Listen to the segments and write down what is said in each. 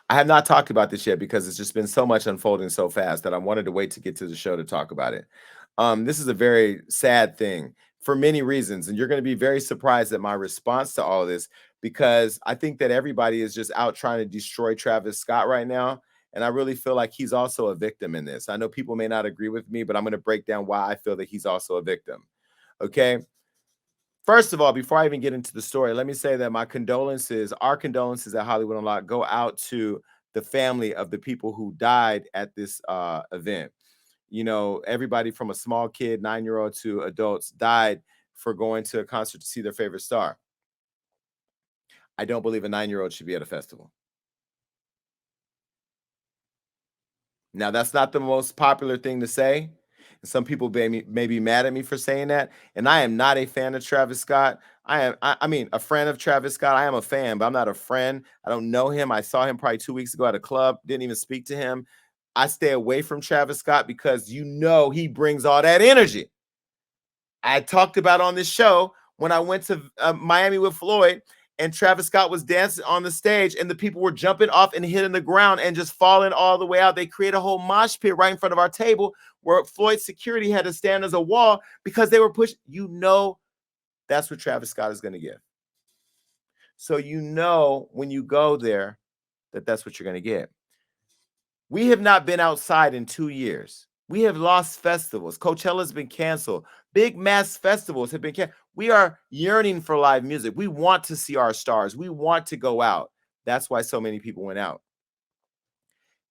I have not talked about this yet because it's just been so much unfolding so fast that I wanted to wait to get to the show to talk about it. This is a very sad thing for many reasons, and you're going to be very surprised at my response to all of this because I think that everybody is just out trying to destroy Travis Scott right now. And I really feel like he's also a victim in this. I know people may not agree with me, but I'm going to break down why I feel that he's also a victim. Okay. First of all, before I even get into the story, let me say that our condolences at Hollywood Unlocked go out to the family of the people who died at this event. You know, everybody from a small kid, 9-year-old to adults died for going to a concert to see their favorite star. I don't believe a 9-year-old should be at a festival. Now, that's not the most popular thing to say. And some people may be mad at me for saying that. And I am not a fan of Travis Scott. I mean, a friend of Travis Scott. I am a fan, but I'm not a friend. I don't know him. I saw him probably 2 weeks ago at a club, didn't even speak to him. I stay away from Travis Scott because you know he brings all that energy. I talked about on this show when I went to Miami with Floyd and Travis Scott was dancing on the stage and the people were jumping off and hitting the ground and just falling all the way out. They created a whole mosh pit right in front of our table where Floyd's security had to stand as a wall because they were pushing. You know, that's what Travis Scott is going to give. So you know when you go there that that's what you're going to get. We have not been outside in 2 years. We have lost festivals. Coachella's been canceled. Big mass festivals have been canceled. We are yearning for live music. We want to see our stars. We want to go out. That's why so many people went out.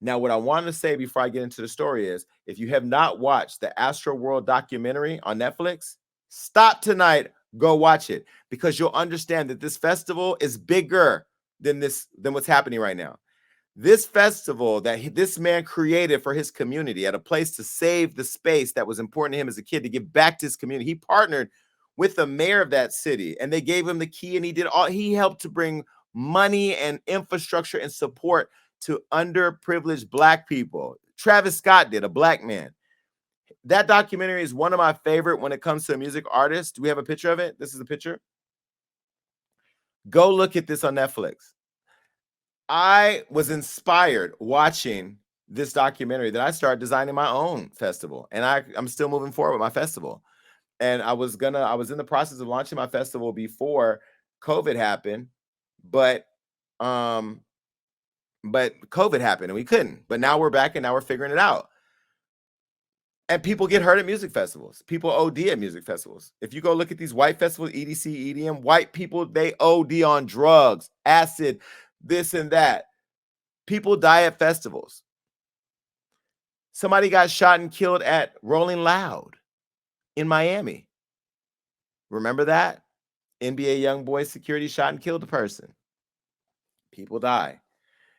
Now, what I want to say before I get into the story is if you have not watched the AstroWorld documentary on Netflix, stop tonight, go watch it because you'll understand that this festival is bigger than what's happening right now. This festival that this man created for his community at a place to save the space that was important to him as a kid to give back to his community. He partnered with the mayor of that city and they gave him the key and he helped to bring money and infrastructure and support to underprivileged Black people. Travis Scott did, a Black man. That documentary is one of my favorite when it comes to a music artist. Do we have a picture of it? This is a picture. Go look at this on Netflix. I was inspired watching this documentary that I started designing my own festival. And I'm still moving forward with my festival. And I was in the process of launching my festival before COVID happened, but um COVID happened and we couldn't. But now we're back and now we're figuring it out. And people get hurt at music festivals. People OD at music festivals. If you go look at these white festivals, EDC, EDM, white people, they OD on drugs, acid, this and that. People die at festivals. Somebody got shot and killed at Rolling Loud in Miami. Remember that? NBA young boy security shot and killed a person. People die.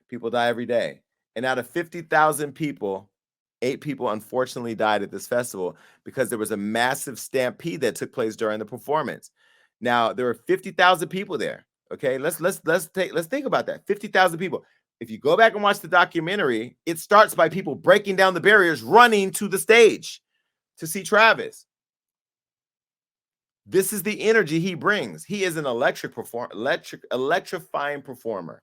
People die every day. And out of 50,000 people, 8 people unfortunately died at this festival because there was a massive stampede that took place during the performance. Now, there were 50,000 people there. Okay, let's think about that. 50,000 people. If you go back and watch the documentary, it starts by people breaking down the barriers, running to the stage to see Travis. This is the energy he brings. He is an electrifying performer.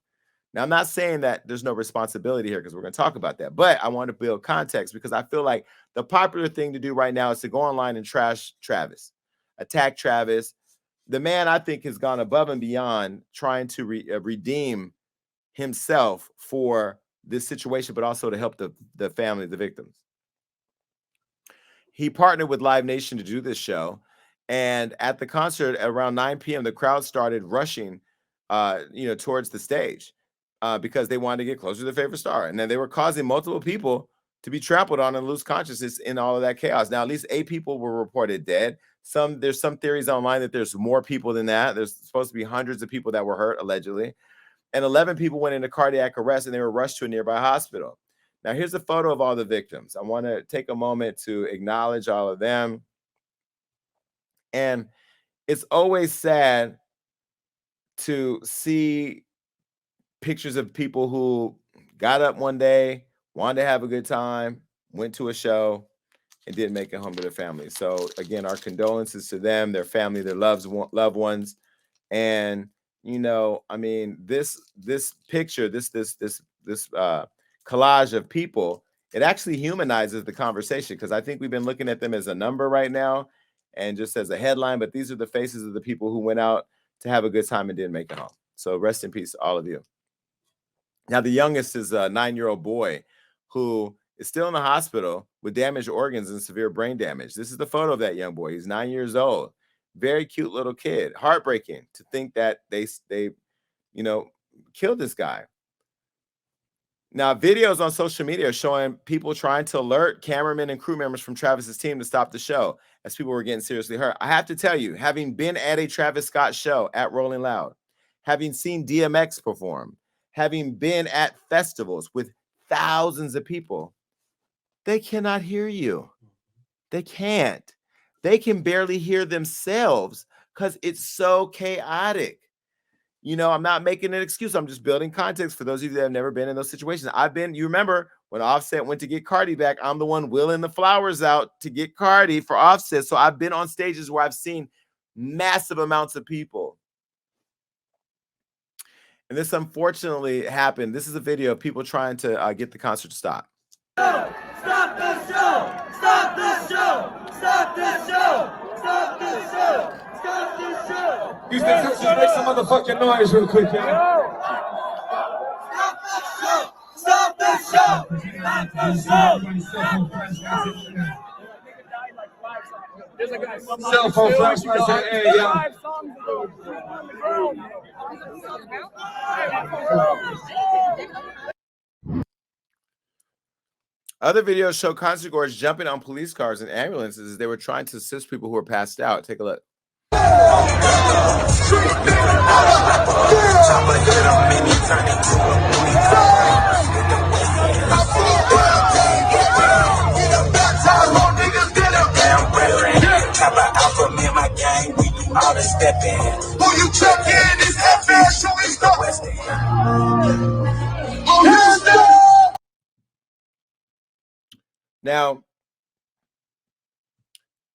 Now, I'm not saying that there's no responsibility here because we're going to talk about that, but I want to build context because I feel like the popular thing to do right now is to go online and trash Travis, attack Travis. The man, I think, has gone above and beyond trying to redeem himself for this situation, but also to help the family, the victims. He partnered with Live Nation to do this show. And at the concert at around 9 p.m., the crowd started rushing, towards the stage because they wanted to get closer to their favorite star. And then they were causing multiple people to be trampled on and lose consciousness in all of that chaos. Now, at least 8 people were reported dead. There's some theories online that there's more people than that. There's supposed to be hundreds of people that were hurt, allegedly. And 11 people went into cardiac arrest and they were rushed to a nearby hospital. Now, here's a photo of all the victims. I want to take a moment to acknowledge all of them. And it's always sad to see pictures of people who got up one day, wanted to have a good time, went to a show, and didn't make it home to their family. So again, our condolences to them, their family, their loved ones. And you know, I mean, this picture, this collage of people, it actually humanizes the conversation, because I think we've been looking at them as a number right now and just as a headline, but these are the faces of the people who went out to have a good time and didn't make it home. So rest in peace, all of you. Now, the youngest is a 9-year-old boy who is still in the hospital with damaged organs and severe brain damage. This is the photo of that young boy. He's 9 years old. Very cute little kid. Heartbreaking to think that they you know, killed this guy. Now, videos on social media are showing people trying to alert cameramen and crew members from Travis's team to stop the show as people were getting seriously hurt. I have to tell you, having been at a Travis Scott show at Rolling Loud, having seen DMX perform, having been at festivals with thousands of people, they cannot hear you. They can't. They can barely hear themselves because it's so chaotic. You know, I'm not making an excuse. I'm just building context for those of you that have never been in those situations. You remember when Offset went to get Cardi back, I'm the one wheeling the flowers out to get Cardi for Offset. So I've been on stages where I've seen massive amounts of people. And this unfortunately happened. This is a video of people trying to get the concert to stop. Stop the show! Stop the show! Stop the show! Stop the show! Stop the show! Houston, just make some motherfucking noise real quick, y'all. Stop the show! Stop the show! There's a guy. Cell phone flash right there, hey, y'all. Other videos show concert goers jumping on police cars and ambulances as they were trying to assist people who were passed out. Take a look. Now,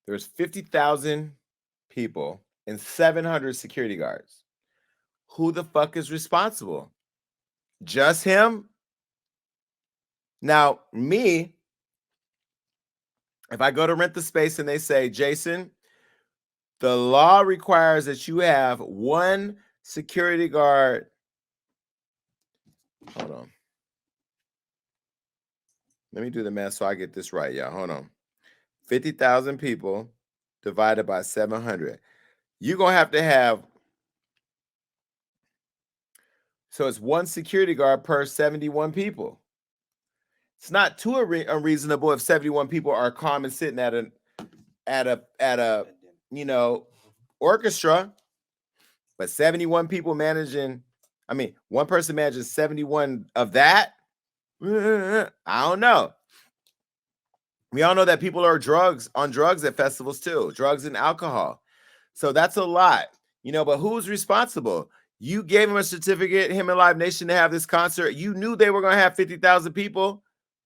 there's 50,000 people and 700 security guards. Who the fuck is responsible? Just him? Now, me, if I go to rent the space and they say, Jason, the law requires that you have one security guard. Hold on. Let me do the math so I get this right, y'all. Hold on. 50,000 people divided by 700. You're going to have, so it's one security guard per 71 people. It's not too unreasonable if 71 people are calm and sitting at a you know, orchestra, but 71 people managing, I mean, one person manages 71 of that. I don't know. We all know that people are on drugs at festivals too, drugs and alcohol. So that's a lot, you know, but who's responsible? You gave him a certificate, him and Live Nation, to have this concert. You knew they were going to have 50,000 people,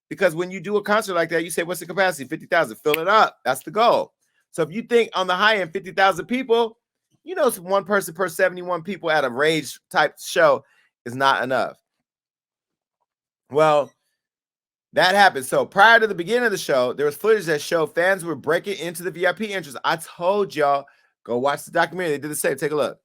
because when you do a concert like that, you say, what's the capacity? 50,000, fill it up. That's the goal. So if you think on the high end, 50,000 people, you know, one person per 71 people at a rage type show is not enough. Well, that happened. So prior to the beginning of the show, there was footage that showed fans were breaking into the VIP entrance. I told y'all, go watch the documentary. They did the same. Take a look.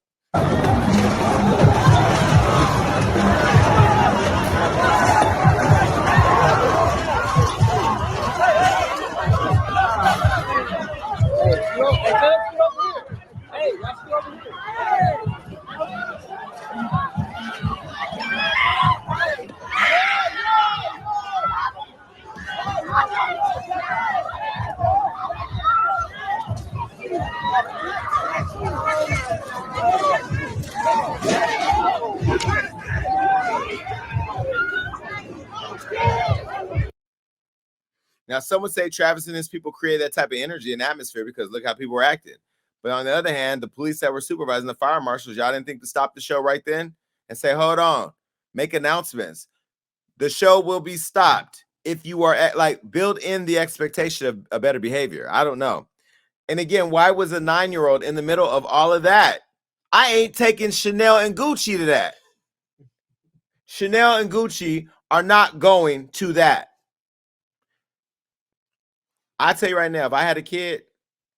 Now, some would say Travis and his people create that type of energy and atmosphere because look how people were acting. But on the other hand, the police that were supervising, the fire marshals, y'all didn't think to stop the show right then and say, hold on, make announcements. The show will be stopped if you are build in the expectation of a better behavior. I don't know. And again, why was a 9-year-old in the middle of all of that? I ain't taking Chanel and Gucci to that. Chanel and Gucci are not going to that. I tell you right now, if I had a kid,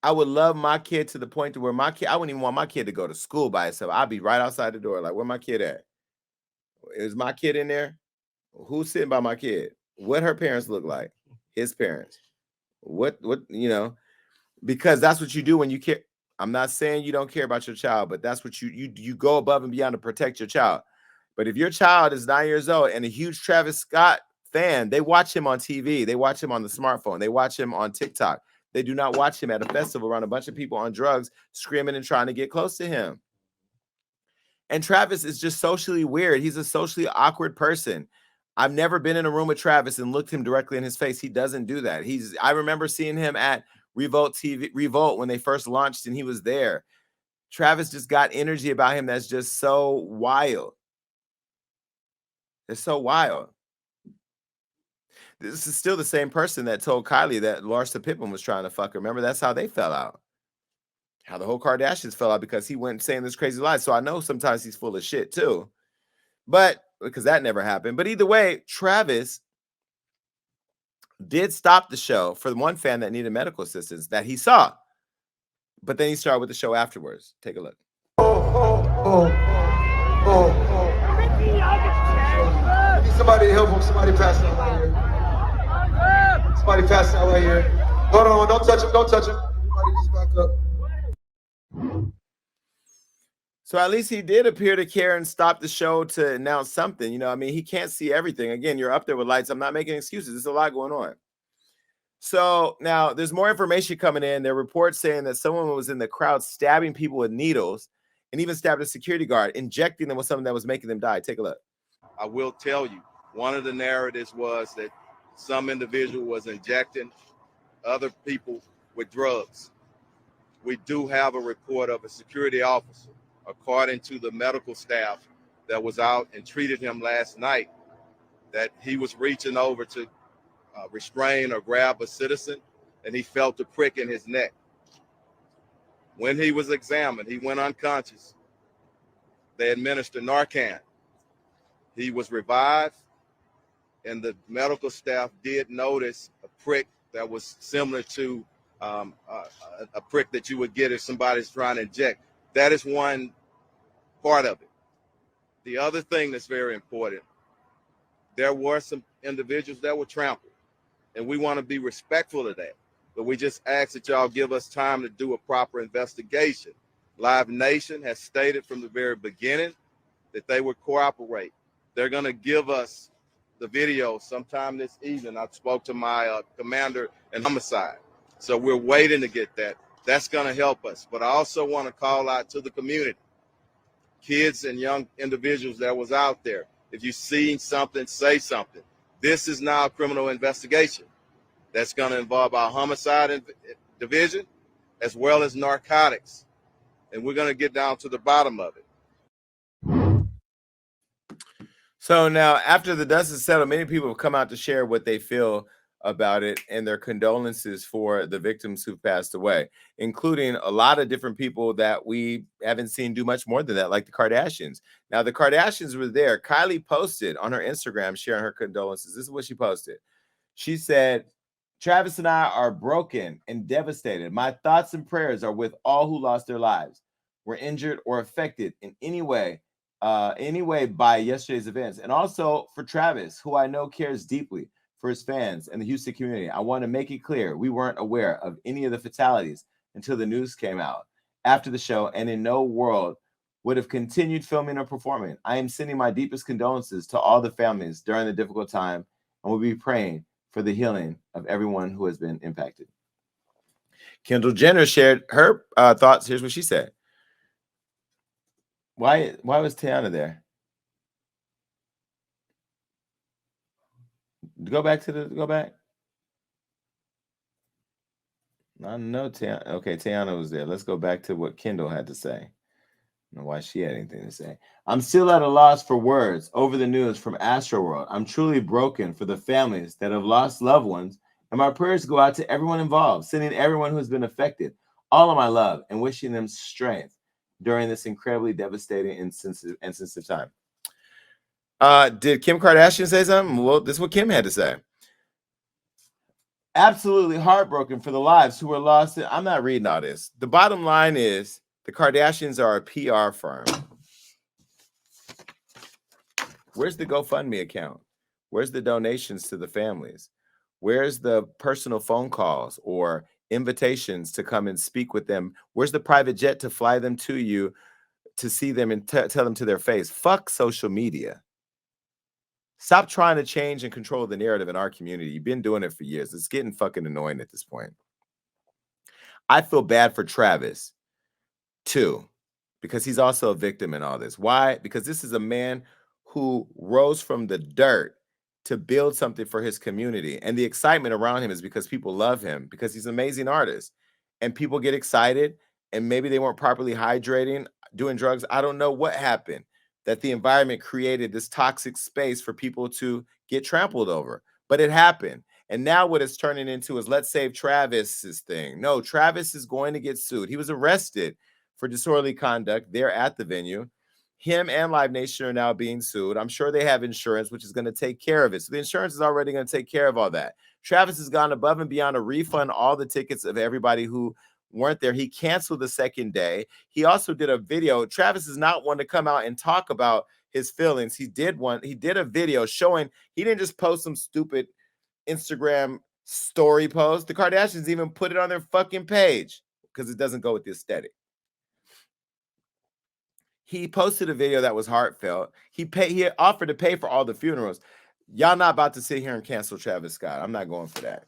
I would love my kid to the point to where my kid, I wouldn't even want my kid to go to school by itself. I'd be right outside the door, like, where my kid at? Is my kid in there? Who's sitting by my kid? What her parents look like? His parents. What, because that's what you do when you care. I'm not saying you don't care about your child, but that's what you go above and beyond to protect your child. But if your child is 9 years old and a huge Travis Scott fan, they watch him on TV, they watch him on the smartphone, they watch him on TikTok. They do not watch him at a festival around a bunch of people on drugs screaming and trying to get close to him. And Travis is just socially weird. He's a socially awkward person. I've never been in a room with Travis and looked him directly in his face. He doesn't do that. I remember seeing him at Revolt when they first launched and he was there. Travis just got energy about him that's just so wild. It's so wild. This is still the same person that told Kylie that Larsa Pippen was trying to fuck her. Remember, that's how they fell out. How the whole Kardashians fell out because he went saying this crazy lie. So I know sometimes he's full of shit too. But because that never happened. But either way, Travis did stop the show for the one fan that needed medical assistance that he saw. But then he started with the show afterwards. Take a look. Somebody help him. Somebody pass out right here. Somebody pass out right here. Hold on. Don't touch him. Don't touch him. Everybody just back up. So at least he did appear to care and stop the show to announce something. You know, I mean, he can't see everything. Again, you're up there with lights. I'm not making excuses. There's a lot going on. So now there's more information coming in. There are reports saying that someone was in the crowd stabbing people with needles and even stabbed a security guard, injecting them with something that was making them die. Take a look. I will tell you, one of the narratives was that some individual was injecting other people with drugs. We do have a report of a security officer, according to the medical staff that was out and treated him last night, that he was reaching over to restrain or grab a citizen, and he felt a prick in his neck. When he was examined, he went unconscious. They administered Narcan. He was revived, and the medical staff did notice a prick that was similar to a prick that you would get if somebody's trying to inject. That is one part of it. The other thing that's very important, there were some individuals that were trampled, and we want to be respectful of that. But we just ask that y'all give us time to do a proper investigation. Live Nation has stated from the very beginning that they would cooperate. They're going to give us the video sometime this evening. I spoke to my commander in homicide. So we're waiting to get that. That's going to help us. But I also want to call out to the community, kids and young individuals that was out there. If you've seen something, say something. This is now a criminal investigation that's going to involve our homicide division as well as narcotics. And we're going to get down to the bottom of it. So now, after the dust is settled, many people have come out to share what they feel about it and their condolences for the victims who've passed away, including a lot of different people that we haven't seen do much more than that, like the Kardashians. Now, the Kardashians were there. Kylie posted on her Instagram sharing her condolences. This is what she posted. She said, "Travis and I are broken and devastated. My thoughts and prayers are with all who lost their lives, were injured or affected in any way by yesterday's events, and also for Travis, who I know cares deeply for his fans and the Houston community. I want to make it clear we weren't aware of any of the fatalities until the news came out after the show, and in no world would have continued filming or performing. I am sending my deepest condolences to all the families during the difficult time, and will be praying for the healing of everyone who has been impacted." Kendall Jenner shared her thoughts. Here's what she said. Why was Tiana there? Go back. I know Tiana. Okay, Tiana was there. Let's go back to what Kendall had to say. I don't know why she had anything to say. "I'm still at a loss for words over the news from AstroWorld. I'm truly broken for the families that have lost loved ones, and my prayers go out to everyone involved, sending everyone who has been affected all of my love and wishing them strength during this incredibly devastating and sensitive time. Did Kim Kardashian say something? Well, this is what Kim had to say. Absolutely heartbroken for the lives who were lost. I'm not reading all this. The bottom line is the Kardashians are a PR firm. Where's the GoFundMe account? Where's the donations to the families? Where's the personal phone calls or invitations to come and speak with them? Where's the private jet to fly them to you to see them and tell them to their face? Fuck social media. Stop trying to change and control the narrative in our community. You've been doing it for years. It's getting fucking annoying at this point. I feel bad for Travis, too, because he's also a victim in all this. Why? Because this is a man who rose from the dirt to build something for his community. And the excitement around him is because people love him, because he's an amazing artist. And people get excited, and maybe they weren't properly hydrating, doing drugs. I don't know what happened, that the environment created this toxic space for people to get trampled over. But it happened. And now what it's turning into is let's save Travis's thing. No, Travis is going to get sued. He was arrested for disorderly conduct there at the venue. Him and Live Nation are now being sued. I'm sure they have insurance, which is going to take care of it. So the insurance is already going to take care of all that. Travis has gone above and beyond to refund all the tickets of everybody who weren't there. He canceled the second day. He also did a video. Travis is not one to come out and talk about his feelings. He did a video showing he didn't just post some stupid Instagram story post. The Kardashians even put it on their fucking page because it doesn't go with the aesthetic. He posted a video that was heartfelt. He offered to pay for all the funerals. Y'all not about to sit here and cancel Travis Scott. I'm not going for that.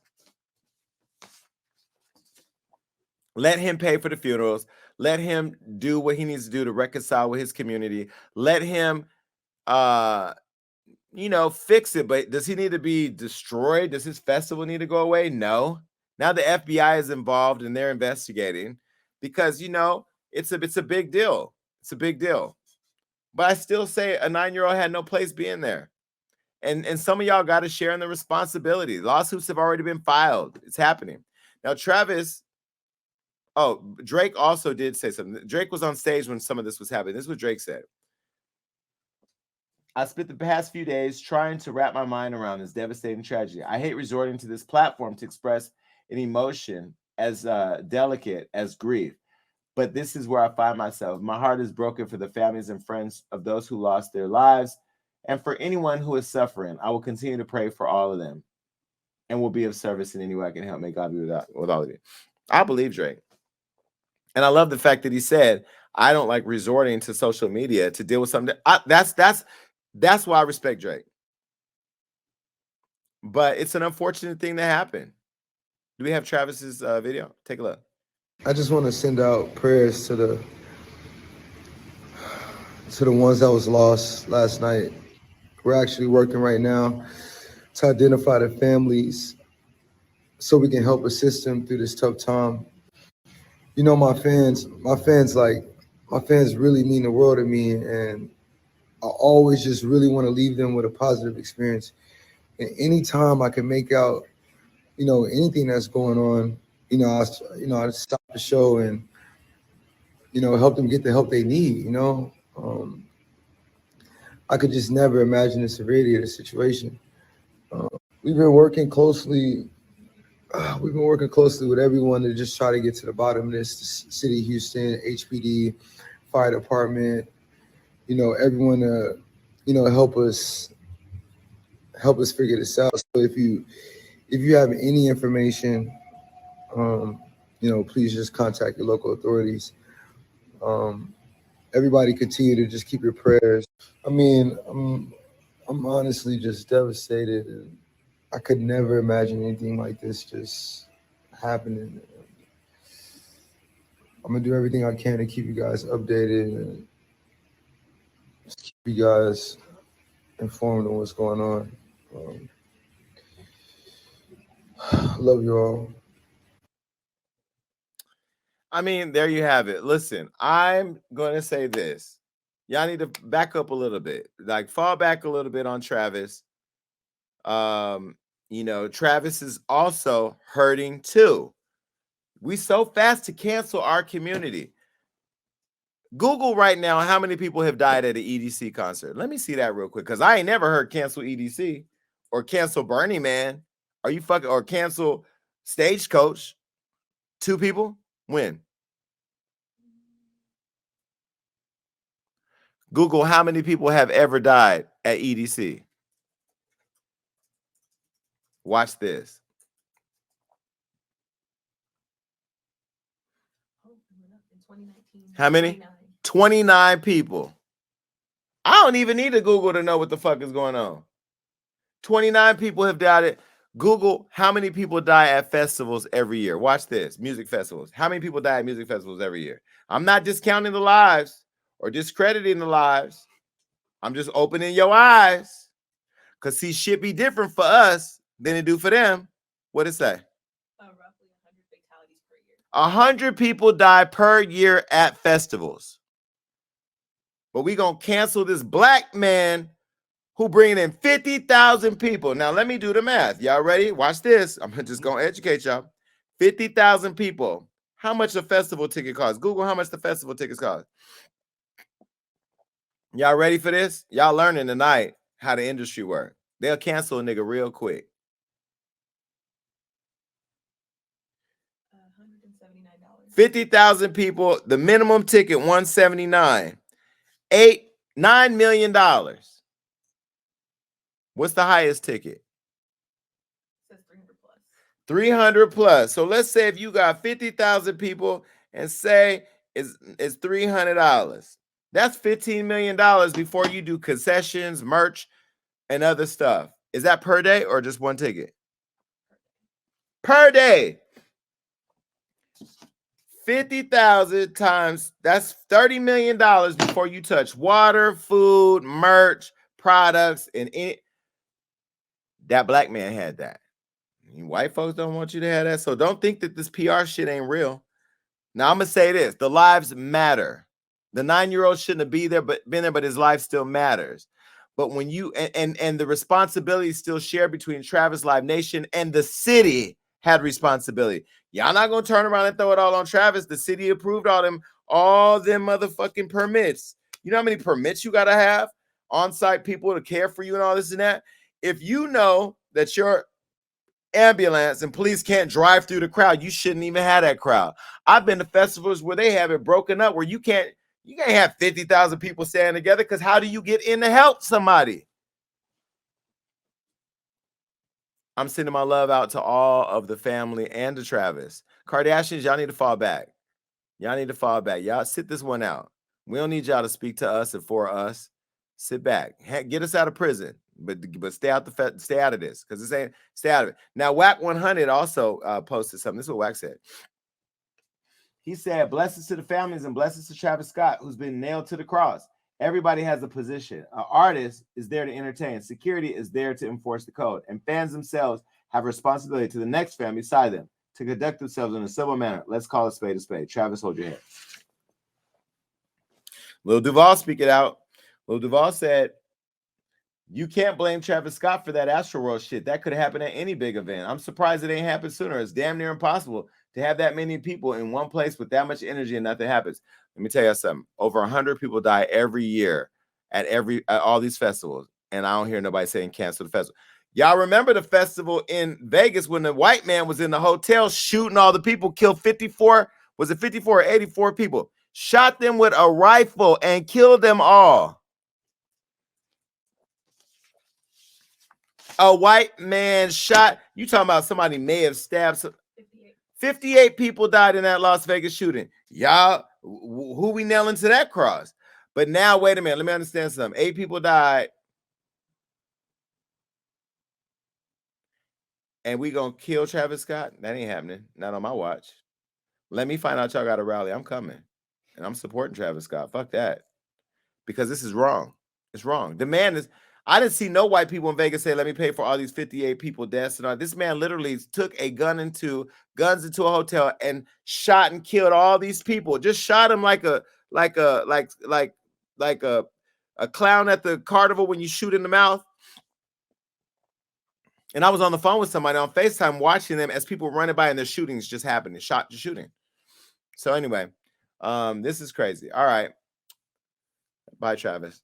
Let him pay for the funerals. Let him do what he needs to do to reconcile with his community. Let him fix it. But does he need to be destroyed? Does his festival need to go away? No. Now the FBI is involved and they're investigating because, it's a big deal. It's a big deal. But I still say a 9-year-old had no place being there. And some of y'all got to share in the responsibility. Lawsuits have already been filed. It's happening. Now, Drake also did say something. Drake was on stage when some of this was happening. This is what Drake said. I spent the past few days trying to wrap my mind around this devastating tragedy. I hate resorting to this platform to express an emotion as delicate as grief. But this is where I find myself. My heart is broken for the families and friends of those who lost their lives. And for anyone who is suffering, I will continue to pray for all of them and will be of service in any way I can help. May God be with all of you. I believe Drake. And I love the fact that he said, I don't like resorting to social media to deal with something. That's why I respect Drake. But it's an unfortunate thing that happened. Do we have Travis's video? Take a look. I just want to send out prayers to the ones that was lost last night. We're actually working right now to identify the families so we can help assist them through this tough time. My fans really mean the world to me, and I always just really want to leave them with a positive experience. And anytime I can make out, anything that's going on, I stop the show and, help them get the help they need, I could just never imagine the severity of the situation. We've been working closely with everyone to just try to get to the bottom of this. The City of Houston, HPD, fire department, everyone to help us figure this out. So if you have any information, please just contact your local authorities. Everybody continue to just keep your prayers. I mean, I'm honestly just devastated, and I could never imagine anything like this just happening. I'm gonna do everything I can to keep you guys updated and just keep you guys informed on what's going on. Love you all. I mean, there you have it. Listen, I'm going to say this. Y'all need to back up a little bit. Like, fall back a little bit on Travis. Travis is also hurting too. We so fast to cancel our community. Google right now how many people have died at an EDC concert. Let me see that real quick, because I ain't never heard cancel EDC or cancel Burning Man. Are you fucking, or cancel Stagecoach? 2 people? When? Google how many people have ever died at EDC. Watch this. How many? 29 people. I don't even need to Google to know what the fuck is going on. 29 people have died. Google how many people die at festivals every year. Watch this. Music festivals. How many people die at music festivals every year? I'm not discounting the lives or discrediting the lives. I'm just opening your eyes. Because see, shit be different for us than it do for them. What it say? Roughly 100 fatalities per year. 100 people die per year at festivals. But we gonna cancel this black man who bringing in 50,000 people. Now let me do the math. Y'all ready? Watch this. I'm just gonna educate y'all. 50,000 people. How much a festival ticket costs? Google how much the festival tickets cost. Y'all ready for this? Y'all learning tonight how the industry works. They'll cancel a nigga real quick. $179. 50,000 people. The minimum ticket $179. $9 million. What's the highest ticket? It says 300 plus. 300 plus. So let's say if you got 50,000 people and say it's $300. That's $15 million before you do concessions, merch, and other stuff. Is that per day or just one ticket? Per day. 50,000 times, that's $30 million before you touch water, food, merch, products, and that black man had that. White folks don't want you to have that. So don't think that this PR shit ain't real. Now I'm gonna say this: the lives matter. The 9-year-old shouldn't have been there, but his life still matters. But when you and the responsibility is still shared between Travis, Live Nation, and the city had responsibility. Y'all not gonna turn around and throw it all on Travis. The city approved all them motherfucking permits. You know how many permits you gotta have? On-site people to care for you and all this and that. If you know that your ambulance and police can't drive through the crowd, you shouldn't even have that crowd. I've been to festivals where they have it broken up, where you can't have 50,000 people standing together, because how do you get in to help somebody? I'm sending my love out to all of the family and to Travis. Kardashians, y'all need to fall back. Y'all need to fall back. Y'all sit this one out. We don't need y'all to speak to us and for us. Sit back. Get us out of prison, but stay out stay out of this, because this ain't, stay out of it. Now, Whack 100 also posted something. This is what Whack said. He said, "Blessings to the families and blessings to Travis Scott, who's been nailed to the cross. Everybody has a position. An artist is there to entertain. Security is there to enforce the code. And fans themselves have responsibility to the next fan beside them to conduct themselves in a civil manner. Let's call a spade a spade." Travis, hold your head. Lil Duval speak it out. Lil Duval said, "You can't blame Travis Scott for that AstroWorld shit. That could happen at any big event. I'm surprised it ain't happened sooner. It's damn near impossible to have that many people in one place with that much energy and nothing happens." Let me tell you something. Over 100 people die every year at all these festivals, and I don't hear nobody saying cancel the festival. Y'all remember the festival in Vegas when the white man was in the hotel shooting all the people, killed 54, was it 54 or 84 people? Shot them with a rifle and killed them all. A white man shot. You talking about somebody may have stabbed 58 people died in that Las Vegas shooting. Y'all, who we nailing to that cross? But now, wait a minute. Let me understand something. 8 people died. And we gonna kill Travis Scott? That ain't happening. Not on my watch. Let me find out y'all got a rally. I'm coming. And I'm supporting Travis Scott. Fuck that. Because this is wrong. It's wrong. The man is, I didn't see no white people in Vegas say, "Let me pay for all these 58 people deaths." And all. This man literally took guns into a hotel and shot and killed all these people. Just shot them like a clown at the carnival when you shoot in the mouth. And I was on the phone with somebody on FaceTime watching them as people were running by and their shootings just happening, shooting. So anyway, this is crazy. All right. Bye, Travis.